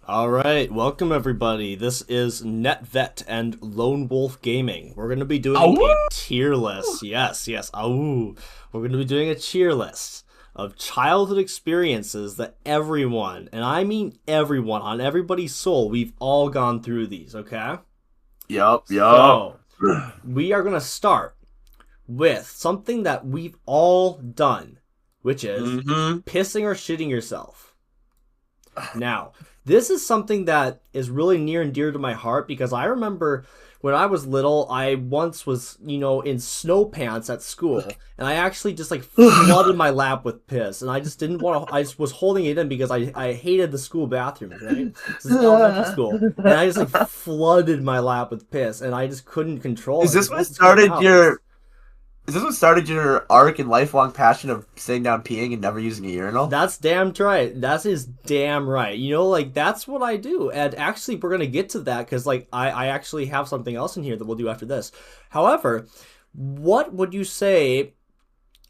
All right, welcome everybody. This is NetVet and Lone Wolf Gaming. We're going to be doing Oh, a tier list. Yes, yes. We're going to be doing a tier list of childhood experiences that everyone, and I mean everyone, on everybody's soul, we've all gone through these, okay? yup. So, we are going to start with something that we've all done, which is Mm-hmm. pissing or shitting yourself. Now, this is something that is really near and dear to my heart because I remember when I was little, I once was, in snow pants at school, and I actually just like flooded my lap with piss, and I just didn't want to. I just was holding it in because I hated the school bathroom, right? This is elementary school, and I just like flooded my lap with piss, and I just couldn't control Is it. It this just what wasn't coming started out. It was your? Is this what started your arc and lifelong passion of sitting down peeing and never using a urinal? That's damn right. That is damn right. Like that's what I do. And actually, we're gonna get to that because like I actually have something else in here that we'll do after this. However, what would you say?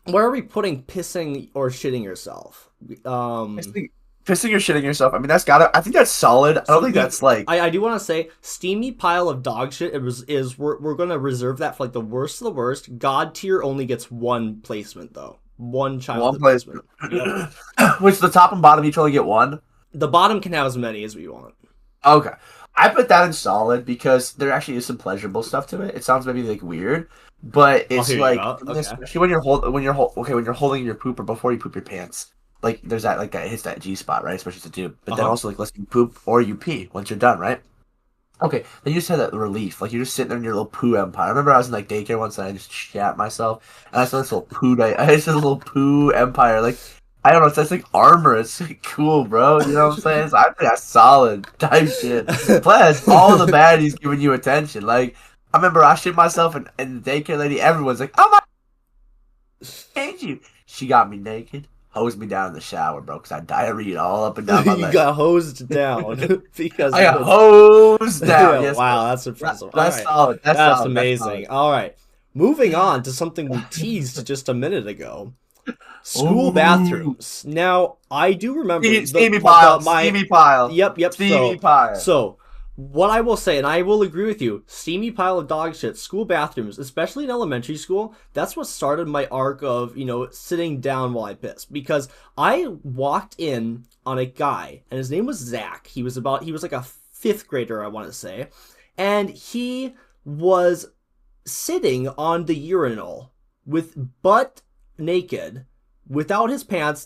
Where are we putting pissing or shitting yourself? Um, Pissing, pissing or shitting yourself. I mean, that's gotta. I think that's solid. I don't so think we, that's like. I do want to say, steamy pile of dog shit. It was is we're gonna reserve that for like the worst of the worst. God tier only gets one placement though. One One childhood place. placement. Yep. Which the top and bottom each only get one. The bottom can have as many as we want. Okay. I put that in solid because there actually is some pleasurable stuff to it. It sounds maybe like weird, but Oh, it's here you like go. Okay. especially when you're holding your pooper before you poop your pants. Like there's that like that hits that G spot, right? Especially to do. But Uh then huh. also like let's you poop or you pee once you're done, right? Okay. Then you just have that relief. Like you're just sitting there in your little poo empire. I remember I was in like daycare once and I just shat myself and I saw this little poo I just this little poo empire. Like I don't know, it's like armor. It's like, cool, bro. You know what I'm saying? So I think that's solid type shit. Plus, all the baddies giving you attention. Like, I remember I shit myself and the daycare lady, everyone's like, oh my, hate you. She got me naked, hosed me down in the shower, bro, because I diarrhea all up and down my You leg. got hosed down because I it got was. hosed down. Yeah, Yes, sir. wow, that's impressive. All That's right, solid. That's that's solid. That's solid. amazing. All right, moving on to something we teased just a minute ago: school Ooh. bathrooms. Now, I do remember Steamy pile. my. Steamy pile. Yep, yep. Steamy So, pile. so what I will say, and I will agree with you, steamy pile of dog shit. School bathrooms, especially in elementary school, that's what started my arc of sitting down while I piss because I walked in on a guy and his name was Zach. He was like a fifth grader, I want to say, and he was sitting on the urinal with butt naked without his pants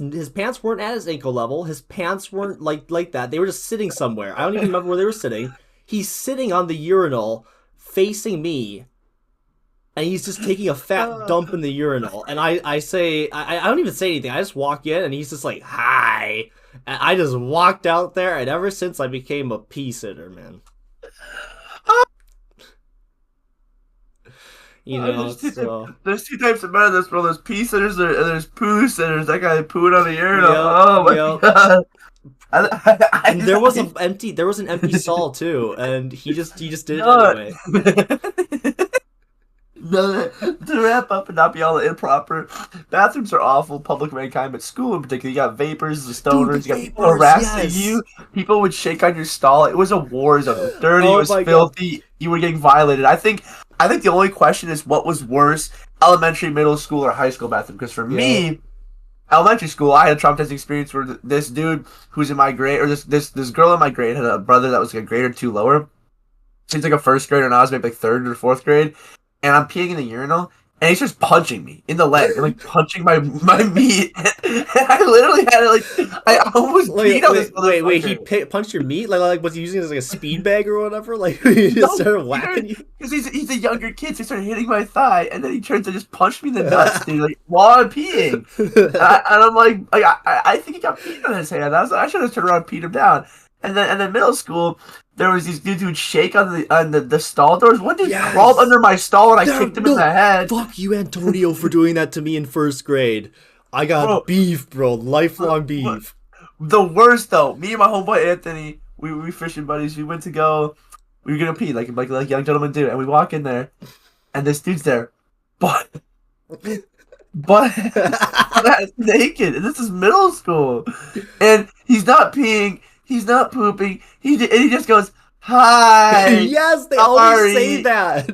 weren't at his ankle level, his pants weren't like that, they were just sitting somewhere. I don't even remember where they were sitting. He's sitting on the urinal facing me, and he's just taking a fat dump in the urinal, and I don't even say anything. I just walk in and he's just like, hi, and I just walked out there, and ever since I became a pee sitter, man. So There's two types of men in this world. There's pee sitters and there's poo sitters. That guy pooed on the urinal. yep, Oh my yep. god. And there was an empty stall too, and he just did it no, anyway. no, to wrap up and not be all improper, bathrooms are awful. Public mankind, but school in particular, you got vapors, the Dude, stoners, the you got people vapors, harassing yes. you. People would shake on your stall. It was a war zone. It was dirty. It Oh was my god. filthy. You were getting violated. I think the only question is what was worse, elementary, middle school, or high school bathroom? Because for Yeah. me, elementary school, I had a traumatizing experience where this dude who's in my grade, or this girl in my grade, had a brother that was like a grade or two lower. She's like a first grader, and I was maybe like third or fourth grade. And I'm peeing in the urinal, and he's just punching me in the leg, and like punching my meat. And I literally had to like, I almost Wait, peed on this wait. He motherfucker. punched your meat? Like was he using it as like a speed bag or whatever? Like he just No, started whacking you? because he's a younger kid, so he started hitting my thigh, and then he turns to just punch me in the nuts, dude, like while I'm peeing. And I'm like I think he got peed on his hand. I should have turned around and peed him down. And then middle school, there was these dudes who would shake on the stall doors. One dude Yes. crawled under my stall and I No, kicked him in the head. Fuck you, Antonio, for doing that to me in first grade. I got Bro, beef, bro. Lifelong bro, beef. the worst though, me and my homeboy Anthony, we fishing buddies. We went to go. We were gonna pee like young gentlemen do, and we walk in there, and this dude's there, but but naked. And this is middle school, and he's not peeing. He's not pooping. And he just goes, hi. Yes, they always say Sorry. that.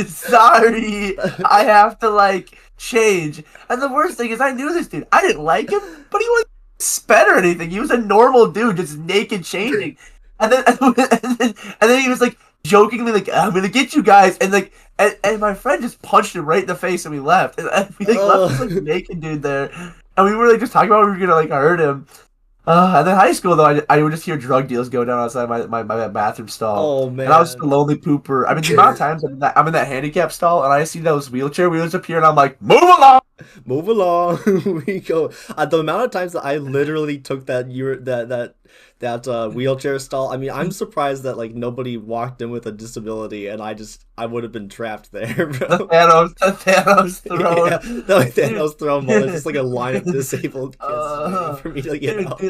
Sorry. I have to like change. And the worst thing is I knew this dude. I didn't like him, but he wasn't sped or anything. He was a normal dude, just naked changing. And then and then he was like jokingly like, I'm gonna get you guys, and like and my friend just punched him right in the face and we left. And we like left this like naked dude there. And we were like just talking about we were gonna like hurt him. And then high school though, I would just hear drug deals go down outside my bathroom stall, Oh and I was just a man. lonely pooper. I mean, the amount of times I'm in that handicap stall and I see those wheelchair wheels appear, and I'm like, move along. Move along. We go. The amount of times that I literally took that wheelchair stall. I mean, I'm surprised that like nobody walked in with a disability, and I would have been trapped there, bro. The Thanos Yeah, throne. no, Thanos throwing while there's just like a line of disabled kids waiting for me to get out.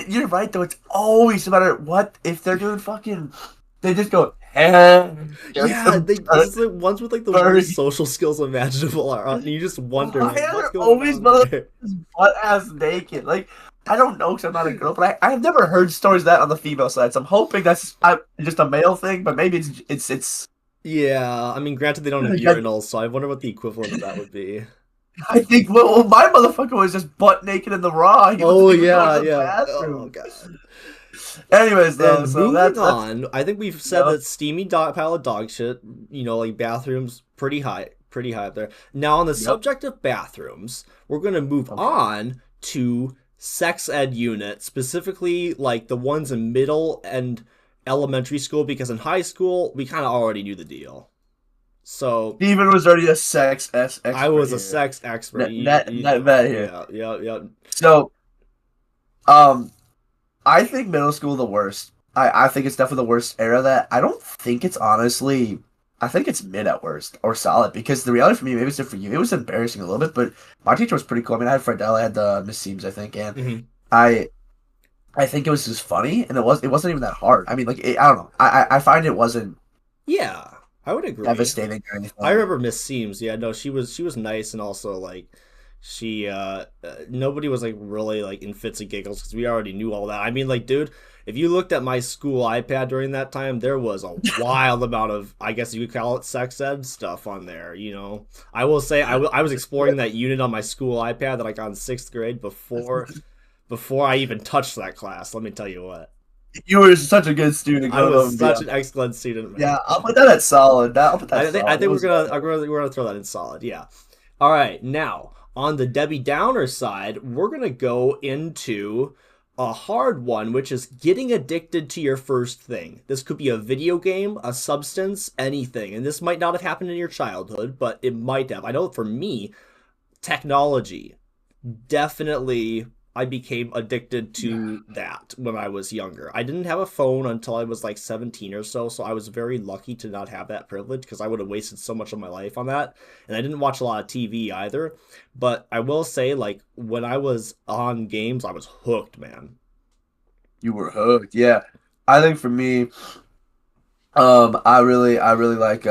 You're right though. It's always no matter what if they're doing fucking, they just go. Eh, Yeah, this is like ones with like the Furry. worst social skills imaginable are on, and you just wonder Why like, are what's there going always on there. butt ass naked? Like, I don't know because I'm not a girl, but I've never heard stories of that on the female side. So I'm hoping that's just a male thing, but maybe it's. Yeah, I mean, granted they don't have urinals, so I wonder what the equivalent of that would be. I think my motherfucker was just butt naked in the raw. He Oh wasn't even going yeah, to the yeah. Oh bathroom. god. Anyways, though, And so moving that's on, I think we've said yep. that steamy pile of dog shit, like bathrooms, pretty high up there. Now, on the Yep. subject of bathrooms, we're going to move Okay. on to sex ed unit, specifically like the ones in middle and elementary school, because in high school, we kind of already knew the deal. So, Steven was already a sex expert I was a here. sex expert. Net vet here. Yeah, yeah, yeah. So, I think middle school the worst. I think it's definitely the worst era of that. I don't think it's honestly. I think it's mid at worst or solid because the reality for me, maybe it's different for you. It was embarrassing a little bit, but my teacher was pretty cool. I mean, I had Fredell, I had the Miss Seams, I think, and Mhm. I I think it was just funny, and it wasn't even that hard. I mean, like I don't know. I find it wasn't Yeah, I would agree. devastating or I anything. remember Miss Seams. Yeah, no, she was nice, and also like she nobody was like really like in fits and giggles because we already knew all that. I mean, like, dude, if you looked at my school iPad during that time, there was a wild amount of, I guess you could call it, sex ed stuff on there. I will say I was exploring that unit on my school iPad that I got in sixth grade before I even touched that class. Let me tell you what, You were such a good student I going over was and such beyond. an excellent student, man. Yeah, I'll put that at solid. I'll put that I think I solid. It think was we're gonna throw that in solid. Yeah. All right. Now on the Debbie Downer side, we're gonna go into a hard one, which is getting addicted to your first thing. This could be a video game, a substance, anything, and this might not have happened in your childhood, but it might have. I know for me, technology definitely. I became addicted to that when I was younger. I didn't have a phone until I was like 17 or so I was very lucky to not have that privilege because I would have wasted so much of my life on that. And I didn't watch a lot of TV either. But I will say, like, when I was on games, I was hooked, man. you were hooked. Yeah, I think for me, I really like.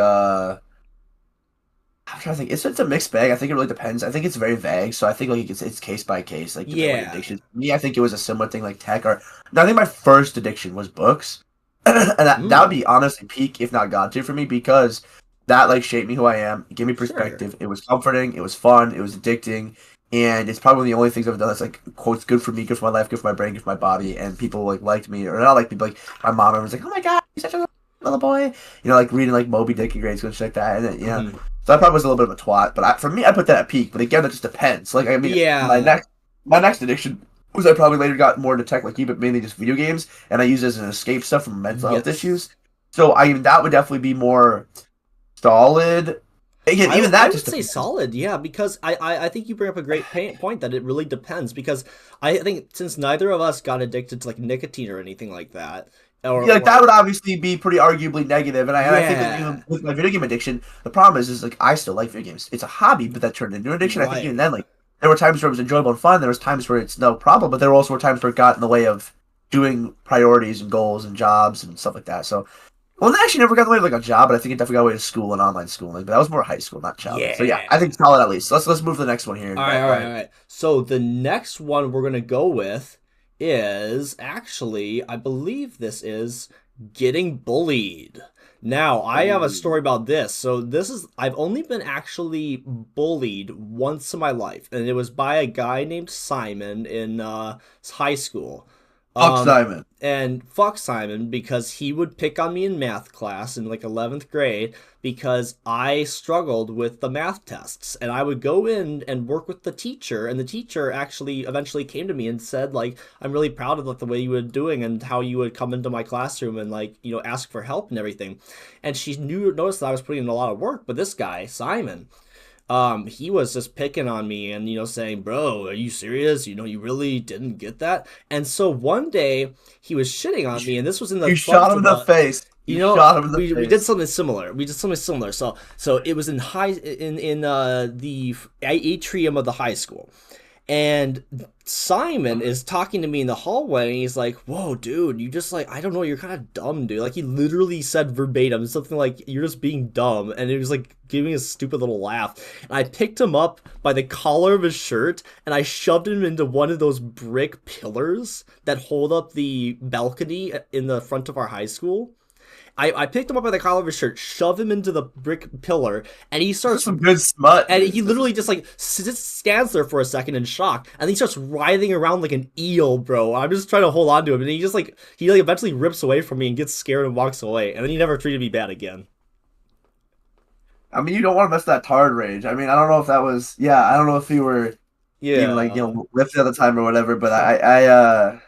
I'm trying to think. It's a mixed bag. I think it really depends. I think it's very vague. So I think like it's case by case, like depending on what Yeah. addiction. For me, I think it was a similar thing like tech or. No, I think my first addiction was books, and that would Mm, be honestly peak if not god tier for me because that like shaped me who I am. It gave me sure. perspective. It was comforting. It was fun. It was addicting. And it's probably the only things I've done that's like quotes good for me, good for my life, good for my brain, good for my body, and people like liked me or not like people like my mom was like, oh my god, he's such a little boy, like reading like Moby Dick in grade school and shit like that, and then, Hmm. so I probably was a little bit of a twat, but for me, I put that at peak. But again, that just depends. Like I mean, Yeah. my next addiction was I probably later got more into tech like you, but mainly just video games, and I use it as an escape stuff from mental health Yes. issues. So I mean, that would definitely be more solid. Again, even I that would just say depends. solid, yeah, because I think you bring up a great point that it really depends because I think since neither of us got addicted to like nicotine or anything like that, Yeah, like that or would obviously be pretty arguably negative, and I think like yeah, even with my video game addiction, the problem is like I still like video games. It's a hobby, but that turned into an addiction. I think even right. then, like there were times where it was enjoyable and fun. There was times where it's no problem, but there were also times where it got in the way of doing priorities and goals and jobs and stuff like that. So, well, it actually never got in the way of like a job, but I think it definitely got in the way of school and online schooling. But that was more high school, not childhood. So yeah, I Yeah. think solid at least. So let's move to the next one here. All right, all right, all right. So the next one we're gonna go with is actually, I believe this is getting bullied. Now, I have a story Ooh. about this. So, I've only been actually bullied once in my life, and it was by a guy named Simon in high school. Fuck Um, Simon. and fuck Simon because he would pick on me in math class in like 11th grade because I struggled with the math tests. And I would go in and work with the teacher, and the teacher actually eventually came to me and said, like, I'm really proud of like the way you were doing and how you would come into my classroom and like, ask for help and everything. And she noticed that I was putting in a lot of work, but this guy, Simon, he was just picking on me and saying, "Bro, are you serious? You really didn't get that." And so one day he was shitting on me, and this was in the You shot front him of in the the face. You shot him in the we did face. something similar. We did something similar. So it was in the atrium of the high school. And Simon is talking to me in the hallway, and he's like, "Whoa, dude, you just like, I don't know, you're kind of dumb, dude." Like, he literally said verbatim something like, "You're just being dumb," and it was like giving a stupid little laugh. And I picked him up by the collar of his shirt, and I shoved him into one of those brick pillars that hold up the balcony in the front of our high school. I picked him up by the collar of his shirt, shoved him into the brick pillar, and he This is starts some good smut, and dude. he literally just like stands there for a second in shock, and then he starts writhing around like an eel, bro. I'm just trying to hold on to him, and he eventually rips away from me and gets scared and walks away, and then he never treated me bad again. I mean, you don't want to mess that tard rage. I mean, I don't know if that was, yeah, I don't know if you were even like, Yeah. lifted at the time or whatever, but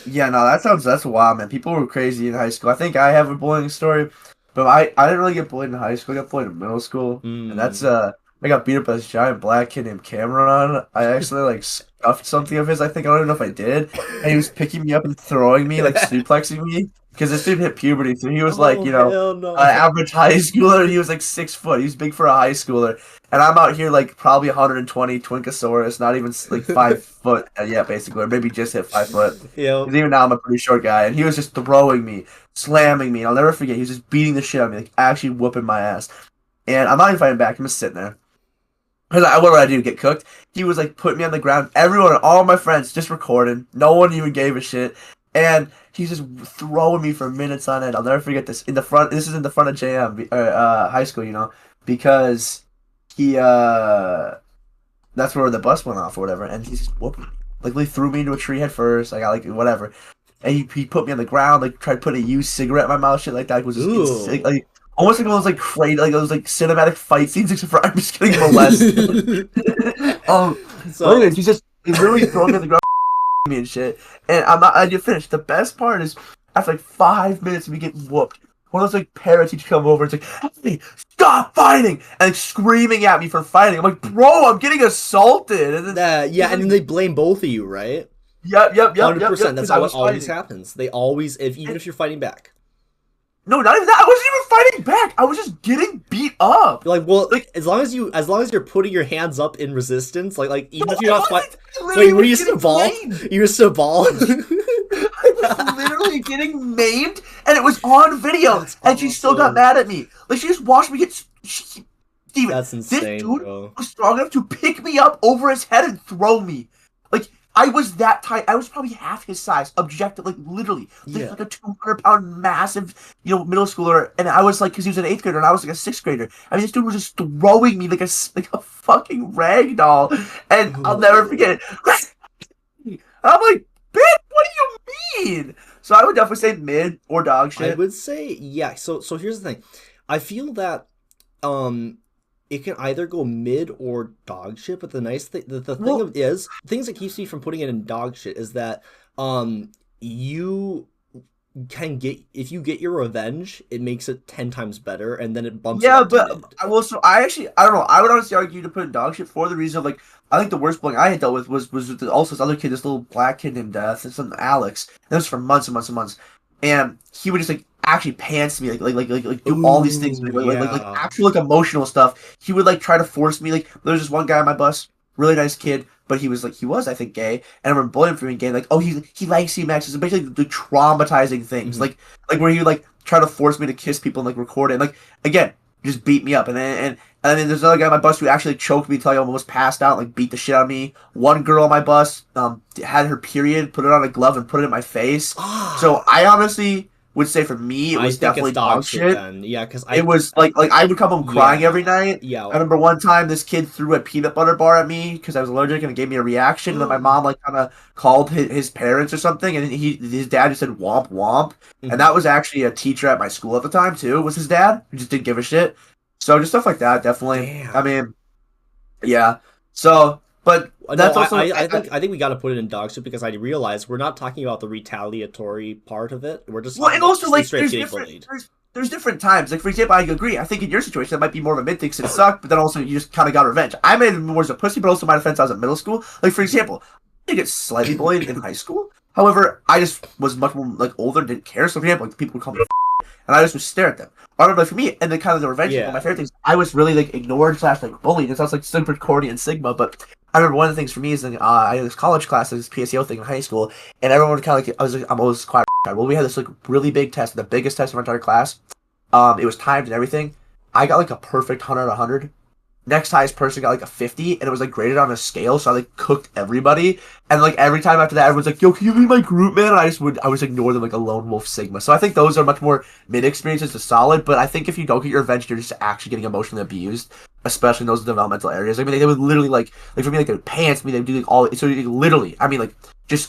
yeah, no, that's wild, man. People were crazy in high school. I think I have a bullying story, but I didn't really get bullied in high school. I got bullied in middle school, and that's Mm. I got beat up by this giant black kid named Cameron. I actually like scuffed something of his. I think I don't even know if I did, and he was picking me up and throwing me, like suplexing me, because this dude hit puberty, so he was like, Oh hell an no. average high schooler. He was like 6 foot. He was big for a high schooler, and I'm out here like probably 120 Twinkosaurus, not even like 5 foot yet, basically, or maybe just hit 5 foot. Yo. Because even now I'm a pretty short guy, and he was just throwing me, slamming me. And I'll never forget. He was just beating the shit out of me, like actually whooping my ass. And I'm not even fighting back. I'm just sitting there. Because what would I do? Get cooked? He was like putting me on the ground. Everyone, all my friends, just recording. No one even gave a shit. And he's just throwing me for minutes on end. I'll never forget this. In the front, this is in the front of JM, high school, because he that's where the bus went off or whatever, and he's just whooping me. Like, they threw me into a tree head first. I got like whatever, and he put me on the ground, like tried to put a used cigarette in my mouth, shit like that. Like, was just insane, Ooh. like almost like one of those like crazy, like those like cinematic fight scenes, except for I'm just getting molested. um, but So anyways, he's literally throwing me on the ground me and shit, and I didn't finish. The best part is after like 5 minutes of me getting whooped. One of those like parents teachers come over and it's like, "Hey, stop fighting!" and like screaming at me for fighting. I'm like, "Bro, I'm getting assaulted." And then yeah, he's and like, then they blame both of you, right? yep, 100%. because That's I what was always fighting. happens. They always, if even And, if you're fighting back. no, not even that. I wasn't even fighting back. I was just getting beat up. You're like, well, Like, as long as you're putting your hands up in resistance, like even no, if I you're not fight. wasn't. I literally Wait, were was you getting Saval? maimed. You were Saval? I was literally getting maimed, and it was on video, That's and she still got awesome. mad at me. Like, she just watched me get. Steven, That's this insane, dude bro. was strong enough to pick me up over his head and throw me. Like, I was that tight. I was probably half his size, objective, like, literally. Yeah. Like a 200-pound, massive, middle schooler. And I was like, because he was an 8th grader, and I was like a 6th grader. I mean, this dude was just throwing me like a fucking rag doll. And I'll never Oh. forget it. And I'm like, bitch, what do you mean? So I would definitely say mid or dog I shit. would say, yeah. So here's the thing. I feel that um it can either go mid or dog shit, but the nice thing the thing Well, of is things that keeps me from putting it in dog shit is that you can get if you get your revenge, it makes it 10 times better, and then it bumps it yeah, up to but mid. I will. So I actually, I don't know. I would honestly argue to put in dog shit for the reason of like, I think the worst bullying I had dealt with was with also this other kid, this little black kid named this one Alex. And this was for months and months and months, and he would just like actually pants me, like do all these things, Ooh, like yeah. actual like emotional stuff. He would like try to force me. Like there was this one guy on my bus, really nice kid, but he was I think gay, and I remember bullying him for being gay. Like, oh, he likes CMX. It's basically the traumatizing things, Mhm. like where he would like try to force me to kiss people and like record it. And, like again, just beat me up. And then there's another guy on my bus who actually choked me until I almost passed out, like beat the shit out of me. One girl on my bus had her period, put it on a glove and put it in my face. So I honestly would say for me it was definitely dog shit. Then. Yeah, because it was like I would come home crying every night. Yeah. I remember one time this kid threw a peanut butter bar at me because I was allergic and it gave me a reaction. And then my mom like kind of called his parents or something, and his dad just said womp womp. Mm-hmm. And that was actually a teacher at my school at the time too. Was his dad? Who just didn't give a shit. So just stuff like that, definitely. Damn. I mean, yeah. So, but that's also. I think we got to put it in dog shit because I realize we're not talking about the retaliatory part of it. We're just and also like there's different times. Like for example, I agree. I think in your situation that might be more of a mid thing because it sucked, but then also you just kind of got revenge. I made it more as a pussy, but also my defense I was in middle school. Like for example, I did get slightly bullied in high school. However, I just was much more like older, and didn't care. So for example, like people would call me, and I just would stare at them. I remember like, for me, and then kind of the revenge. My favorite things, I was really like ignored / like bullied. It sounds like super corny and Sigma, but I remember one of the things for me is that I had this college class, this PSEO thing in high school, and everyone kind of like I'm always quiet. Well, we had this like really big test, the biggest test of our entire class. It was timed and everything. I got like a perfect 100 out of 100. Next highest person got like a 50, and it was like graded on a scale, so I like cooked everybody. And like every time after that, everyone's like, "Yo, can you be my group, man?" And I was ignore them like a lone wolf Sigma. So I think those are much more mid experiences to solid. But I think if you don't get your revenge, you're just actually getting emotionally abused, especially in those developmental areas. I mean, they would literally like for me, like they would pants me, they would do like all. So like, literally, I mean, like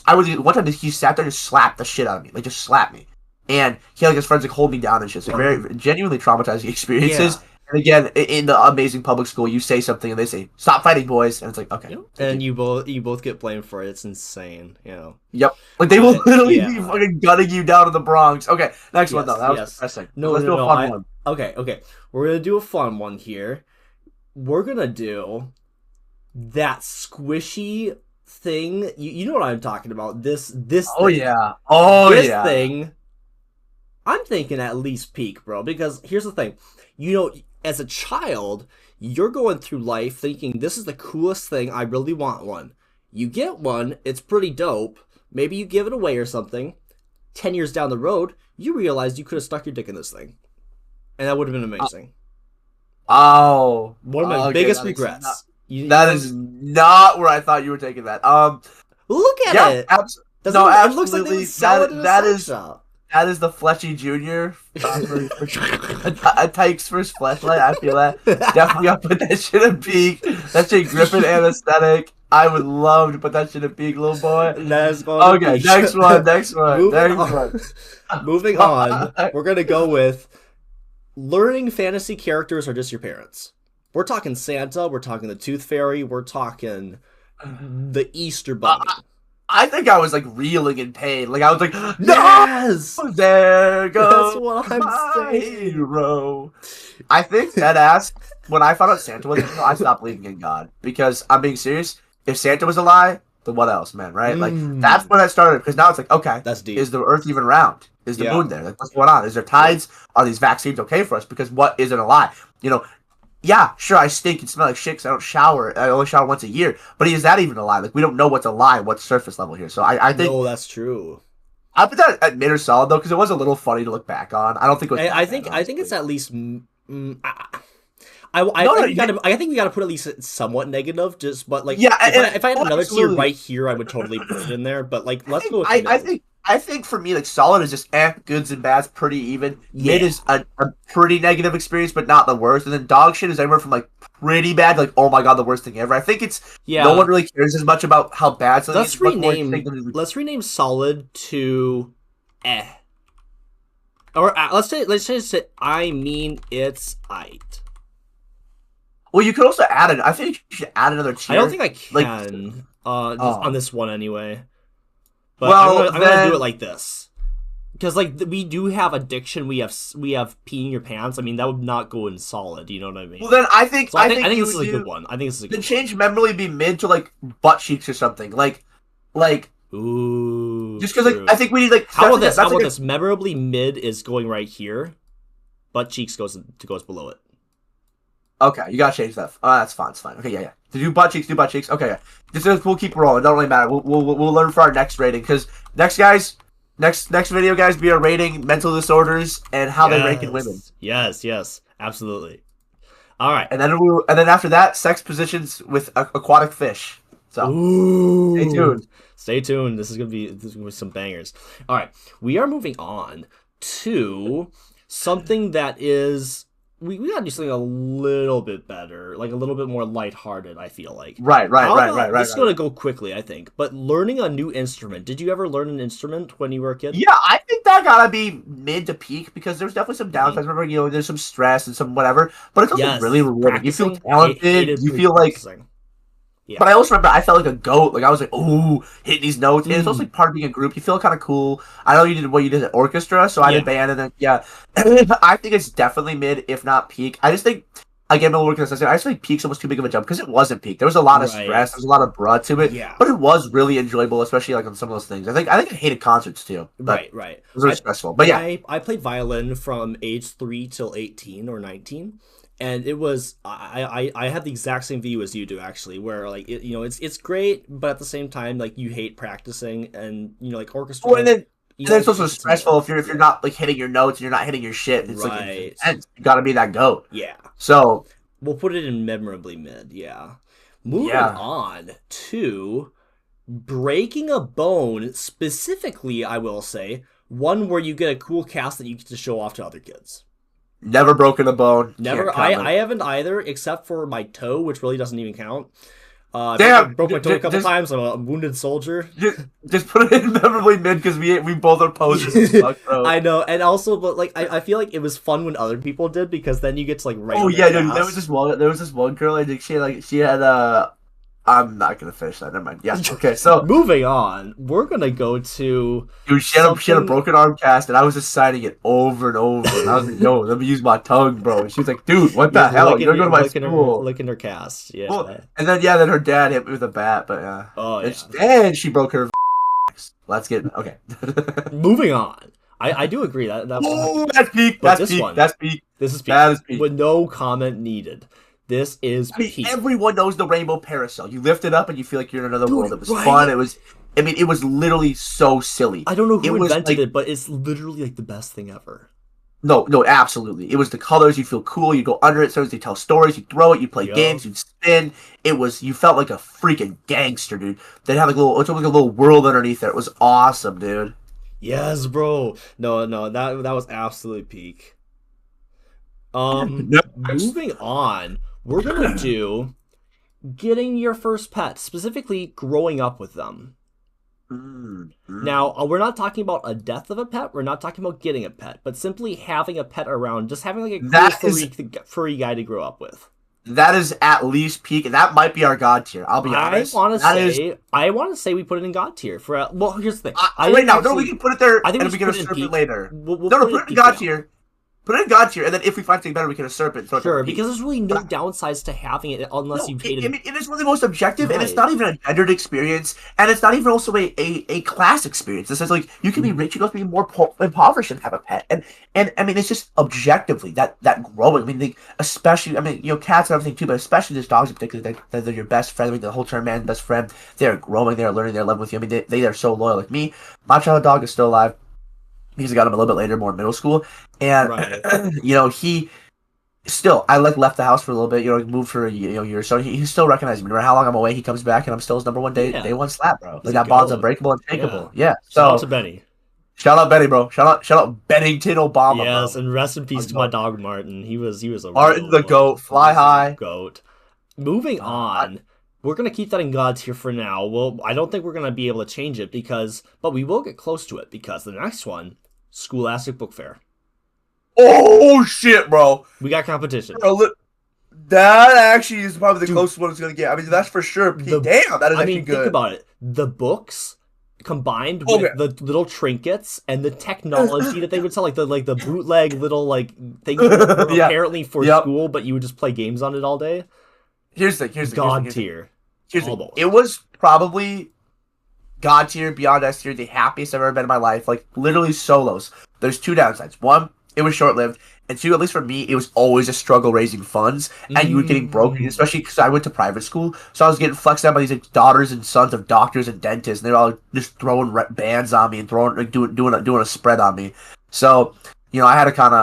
I was one time he sat there and just slapped the shit out of me, like just slapped me, and he had like his friends like hold me down and shit. So very genuinely traumatizing experiences. Yeah. And again, in the amazing public school, you say something and they say, "Stop fighting, boys," and it's like, okay. And you both get blamed for it. It's insane, you know. Yep. Like they will literally be fucking gunning you down in the Bronx. Okay, next one though. That was depressing. Let's do a fun one. Okay. We're gonna do a fun one here. We're gonna do that squishy thing. You know what I'm talking about? This. Oh thing. Yeah. This thing. I'm thinking at least peak, bro. Because here's the thing. You know, as a child, you're going through life thinking, this is the coolest thing, I really want one. You get one, it's pretty dope, maybe you give it away or something. 10 years down the road, you realize you could have stuck your dick in this thing. And that would have been amazing. One of my biggest regrets. That is not where I thought you were taking that. Look at it! Absolutely. It looks like they sell it in a sex shop. That is the Fletchy Jr. Tyke's first fleshlight. I feel that. Definitely gotta put that shit in peak. That shit gripping anesthetic. I would love to put that shit in peak, little boy. Okay, next one. Moving on. We're gonna go with learning fantasy characters are just your parents. We're talking Santa. We're talking the Tooth Fairy. We're talking the Easter Bunny. I think I was like reeling in pain. Like I was like, "No, yes! There goes That's what I'm saying. Hero." I think that ass. When I found out Santa was, I stopped believing in God because I'm being serious. If Santa was a lie, then what else, man? Right? Like that's when I started. Because now it's like, okay, that's deep. Is the Earth even round? Is the moon there? Like what's going on? Is there tides? Are these vaccines okay for us? Because what isn't a lie? You know. Yeah, sure, I stink and smell like shit because I don't shower. I only shower once a year. But is that even a lie? Like, we don't know what's a lie, what's surface level here. So I think... No, that's true. I put that at mid or solid, though, because it was a little funny to look back on. I don't think it was... I think it's at least... I think we gotta put at least somewhat negative, just, but, like... Yeah, if I had another tier right here, I would totally put it in there, but, like, let's go with I think for me, like, solid is just goods and bads, pretty even. Yeah. Mid is a pretty negative experience, but not the worst. And then dog shit is anywhere from, like, pretty bad, like, oh my god, the worst thing ever. I think it's, no one really cares as much about how bad something is. Let's rename solid to Or let's just say, I mean, it's aight. Well, you could also add it. I think you should add another tier. I don't think I can, on this one anyway. But I'm gonna do it like this, because like we do have addiction. We have pee in your pants. I mean, that would not go in solid. You know what I mean? Well, then I think this is a good one. I think this is a good one. Then change memorably be mid to like butt cheeks or something. Like. Ooh. Just because like I think we need like. How about this? How about this? Memorably mid is going right here. Butt cheeks goes below it. Okay, you gotta change that. That's fine. It's fine. Okay, yeah. To do butt cheeks. Okay, yeah. We'll keep rolling. It don't really matter. We'll learn for our next rating because next video, guys, be our rating mental disorders and how they rank in women. Yes, absolutely. All right. And then after that, sex positions with aquatic fish. So stay Ooh. tuned. Stay tuned. This is gonna be some bangers. All right. We are moving on to something that is we gotta do something a little bit better, like a little bit more lighthearted, I feel like. Right, right, How right, right, about right, this is right. gonna go quickly, I think. But learning a new instrument. Did you ever learn an instrument when you were a kid? Yeah, I think that gotta be mid to peak because there's definitely some downsides. Mhm. Remember, there's some stress and some whatever, but it's also really Yes. rewarding. You feel Practicing. Hated talented. You feel like, practicing. Yeah. but I also remember I felt like a goat. Like I was like, ooh, hitting these notes. And it's also Mm. like part of being a group. You feel kind of cool. I know you did what you did at orchestra, so I did Yeah. band, and then yeah, I think it's definitely mid, if not peak. I just think. Again, I'm working on I just think peak's almost too big of a jump because it wasn't peak. There was a lot of stress. Right. There was a lot of bruh to it, Yeah. but it was really enjoyable, especially like on some of those things. I think I hated concerts too, but Right, right. it was really stressful. But yeah, I played violin from age 3 till 18 or 19, and it was I had the exact same view as you do actually, where like it's great, but at the same time like you hate practicing, and like orchestra. well, You and then it's know, also it's more stressful if you're not like hitting your notes and you're not hitting your shit. It's like right. intense. You got to be that goat. Yeah, So we'll put it in memorably mid. Yeah. Moving yeah, on to breaking a bone, specifically, I will say one where you get a cool cast that you get to show off to other kids. never broken a bone. Never, Can't comment. I haven't either, except for my toe, which really doesn't even count. Damn, broke my toe a couple just, times. I'm a wounded soldier. just put it in memorably mid because we both are posers as fuck, bro. I know, and also, but like, I feel like it was fun when other people did because then you get to like write. Oh on yeah, their dude. cast. There was this one girl. I think she had I'm not gonna finish that. Never mind. Yeah. Okay. So, Moving on, we're gonna go to dude, she had a something. broken arm cast, and I was just signing it over and over. And I was like, "Yo, let me use my tongue, bro." And she was like, "Dude, what the You're hell? You don't go to my licking school." licking her cast. Well, Yeah. and then her dad hit me with a bat, but yeah, Oh and yeah. she broke her. Let's get okay. Moving on. I do agree that Oh, that's peak. but That's this peak. one, That's peak. this is peak. That is peak. With no comment needed. This is I mean, peak. everyone knows the rainbow parasol. You lift it up and you feel like you're in another Dude, world. It was right? fun. It was literally so silly. I don't know who It was invented like, it, but it's literally like the best thing ever. no, absolutely. It was the colors. You feel cool. You go under it. So they tell stories. You throw it. You play games. You spin. You felt like a freaking gangster, dude. They had it's like a little world underneath there. It was awesome, dude. Yes, bro. No, that was absolutely peak. Next. Moving on, we're gonna do getting your first pet, specifically growing up with them. Now, we're not talking about a death of a pet. We're not talking about getting a pet, but simply having a pet around, just having like a cool furry guy to grow up with. That is at least peak, and that might be our god tier. I'll be honest. I want to say we put it in God tier for. Well, here's the thing. Wait, no, we can put it there, I think and we we can should put it in usurp it peak. later. We'll No, put put it it in peak god now. tier. Put it in god tier, and then if we find something better, we can usurp it. So Sure, because there's really no downsides to having it unless you hate it. I mean, it is one of the most objective, and it's Right. not even a gendered experience, and it's not even also a class experience. This is like you can be rich, you don't have to be more impoverished and have a pet, and I mean, it's just objectively that growing. I mean, especially, I mean, cats and everything too, but especially these dogs in particular, they're your best friend. I mean, the whole term man, best friend. They are growing, they are learning, they're living with you. I mean, they are so loyal. Like me, my childhood dog is still alive. Because I got him a little bit later, more middle school, and Right. he still I left the house for a little bit, moved for a year or so. He still recognizes me. No matter how long I'm away, he comes back, and I'm still his number one day one slap, bro. Like that bond's unbreakable and unshakable. Yeah. Shout out So to Benny. shout out Benny, bro. Shout out Bennington Obama, Yes, bro. and rest in peace to my dog Martin. He was a Martin the goat, fly high. Goat. Moving on. We're gonna keep that in God's here for now. Well, I don't think we're gonna be able to change it but we will get close to it because the next one, Scholastic Book Fair. Oh shit, bro. We got competition. That actually is probably the closest one it's gonna get. I mean, that's for sure. Damn, that is actually good. Think about it. The books combined with the little trinkets and the technology that they would sell, like the bootleg little things that were apparently for school, but you would just play games on it all day. Here's the God tier. It was probably God tier, beyond S tier, the happiest I've ever been in my life. Like literally solos. There's two downsides. One, it was short lived, and two, at least for me, it was always a struggle raising funds, and you were getting broke, especially because I went to private school, so I was getting flexed out by these daughters and sons of doctors and dentists, and they're all just throwing bands on me and doing a spread on me. So I had to kind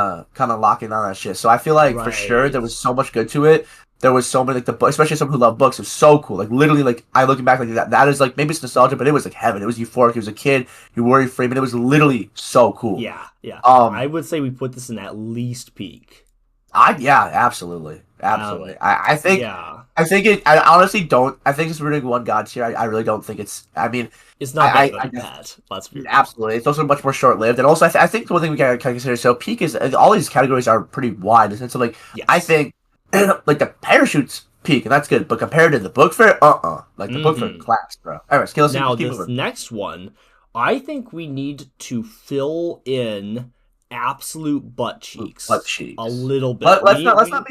of lock in on that shit. So I feel like for sure there Right. was so much good to it. There was so many like especially someone who loved books. It was so cool. Like literally, like I looking back like that. That is like maybe it's nostalgia, but it was like heaven. It was euphoric. It was a kid. You worry free, but it was literally so cool. Yeah, yeah. I Um, would say we put this in at least peak. yeah, absolutely, absolutely. Um, yeah. I honestly don't. I think it's really one god tier. I really don't think it's. I mean, It's not better than I Pet. Let's be real. absolutely. It's also much more short lived, and also I think the one thing we gotta kind of consider. So peak is all these categories are pretty wide. In the sense of like I Yes. think like the parachutes peak, and that's good. But compared to the book fair, like the book fair Hmm. class, bro. Anyways, okay, Now, let's keep this moving. next one, I think we need to fill in absolute butt Butt cheeks a cheeks. little bit. Let's not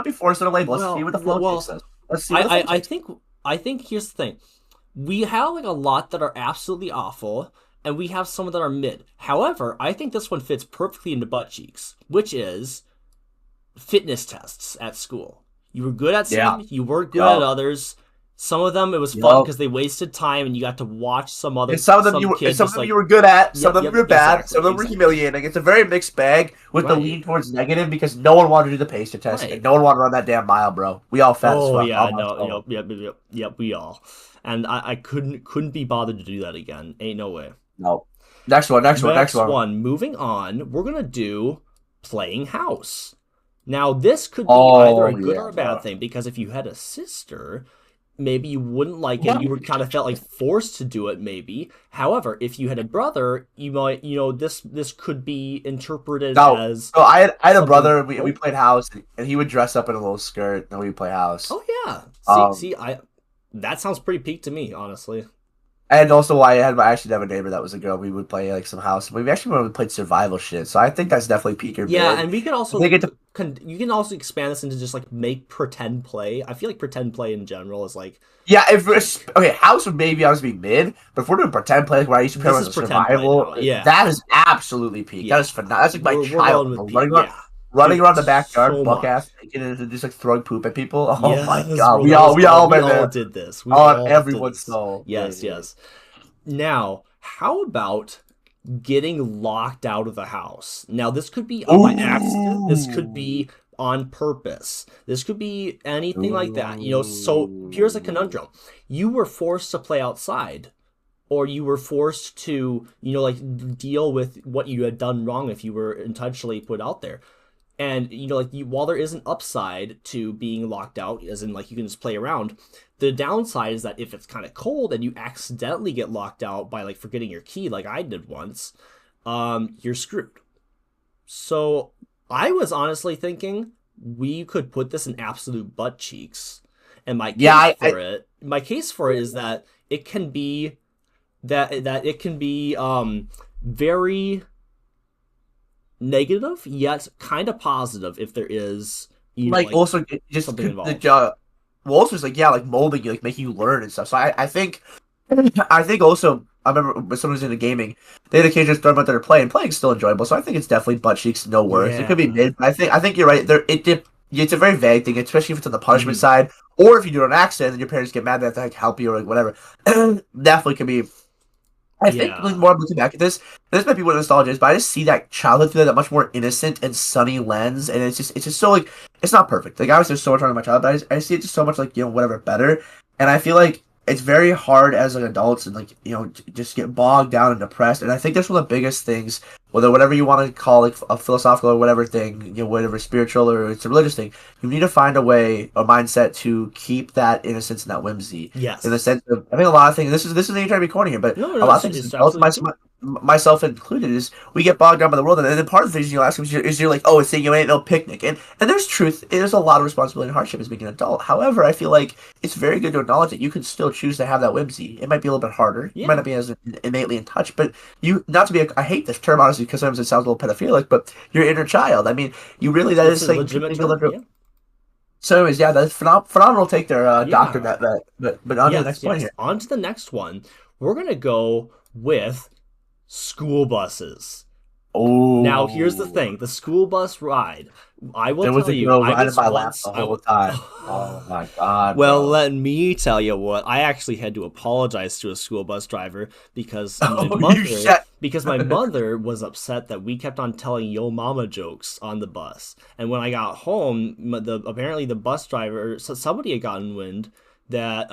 be forcing a label. Let's see Well, what the flow chart well, says. Let's see I, what the flow I, I chart says. think, I think here's the thing. We have like a lot that are absolutely awful, and we have some that are mid. However, I think this one fits perfectly into butt cheeks, which is fitness tests at school. You were good at Yeah. some, you weren't good at Yup. others. Some of them it was fun Yup. because they wasted time and you got to watch And some kid some just of them you like, were good at, some yep, of them yep, you were bad, some exactly, of them were exactly. humiliating. It's a very mixed bag with the lean Right, towards negative because no one wanted to do the pacer test and right. no one wanted to run that damn mile, bro. We all fat as Oh fuck. All yeah, my no, soul. yep, we all. And I couldn't be bothered to do that again. Ain't no way. No. Next Next one. one, moving on, we're gonna do playing house. Now, this could be either a Oh good yeah, or a bad bro. thing because if you had a sister, maybe you wouldn't like it. What? You were kind of felt like forced to do it, maybe. However, if you had a brother, you might, this could be interpreted No. as So I had a something. brother. And we Oh, played house, and he would dress up in a little skirt, and we'd play house. oh yeah. Um, I that sounds pretty peak to me, honestly. And also, I actually have a neighbor that was a girl. We would play like some house. We actually when we played survival shit. So I think that's definitely peak or Yeah, mid. and we could I also think it. you can also expand this into just like make pretend play. I feel like pretend play in general is like Yeah, if okay, house would maybe honestly be mid, but if we're doing pretend play like where I used to play this as is a pretend play survival, now. Yeah, that is absolutely peak. That yeah. is phenomenal. That's like my We're going child, with bro. peak. Yeah, Running dude, around the backyard, so buck ass much. naked, and just like throwing poop at people. Oh my Yes, god, bro, that was we all. all We been all there did this. We on all did everyone's this. soul. Yeah, Yes, yeah. yes. Now, how about getting locked out of the house? Now, this could be by accident. This could Ooh. be on purpose. This could be anything like that. So here's a Ooh. conundrum. You were forced to play outside, or you were forced to, like deal with what you had done wrong if you were intentionally put out there. And while there is an upside to being locked out, as in like you can just play around, the downside is that if it's kind of cold and you accidentally get locked out by like forgetting your key, like I did once, you're screwed. So I was honestly thinking we could put this in absolute butt cheeks, and Yeah, my case for it is that it can be that it can be very negative yet kind of positive if there is like like also just something the involved. Waltz was like yeah, like molding you, like making you learn and stuff. So I think also I remember when someone was into gaming, they had occasionally throw them out there to play, and playing's still enjoyable. So I think it's definitely butt cheeks, no worth. It could be Yeah. mid, but I think you're right. It's a very vague thing, especially if it's on the punishment Hmm. side, or if you do it on accident and your parents get mad, they have to like help you or like whatever. Definitely could be. I think like, Yeah. more I'm looking back at this might be what nostalgia is, but I just see that childhood through that much more innocent and sunny lens, and it's just so like it's not perfect. Like obviously there's so much wrong in my childhood, but I see it just so much like whatever better, and I feel like it's very hard as like adults and like just get bogged down and depressed, and I think that's one of the biggest things, whatever you want to call like a philosophical or whatever thing, whatever spiritual or it's a religious thing, you need to find a way or mindset to keep that innocence and that whimsy in the Yes. sense of I think a lot of things. This is the trying to be corny here, but No, a no, lot of things as it's adults, absolutely true. myself included, is we get bogged down by the world, and then part of the things ask is you're like, oh, it's saying you ain't no picnic, and there's truth. There's a lot of responsibility and hardship as being an adult. However, I feel like it's very good to acknowledge that you can still choose to have that whimsy. It might be a little bit harder. You might Yeah. not be as innately in touch, but you not to be. I hate this term honestly because sometimes it sounds a little pedophilic, but your inner child. I mean, you really that It's is a like legitimate people term. that are. Yeah. So, anyways, yeah, that's phenomenal take there, Doctor. Yeah. But on to the next Yes, point yes. here. On to the next one. We're gonna go with school buses. Now, here's the Oh, thing: the school bus ride. I will there was tell a you, girl I riding was my lap once. the whole time. Oh my god, Well, bro. let me tell you what. I actually had to apologize to a school bus driver Oh, you shut. because my mother was upset that we kept on telling yo mama jokes on the bus. And when I got home, apparently the bus driver, so somebody had gotten wind that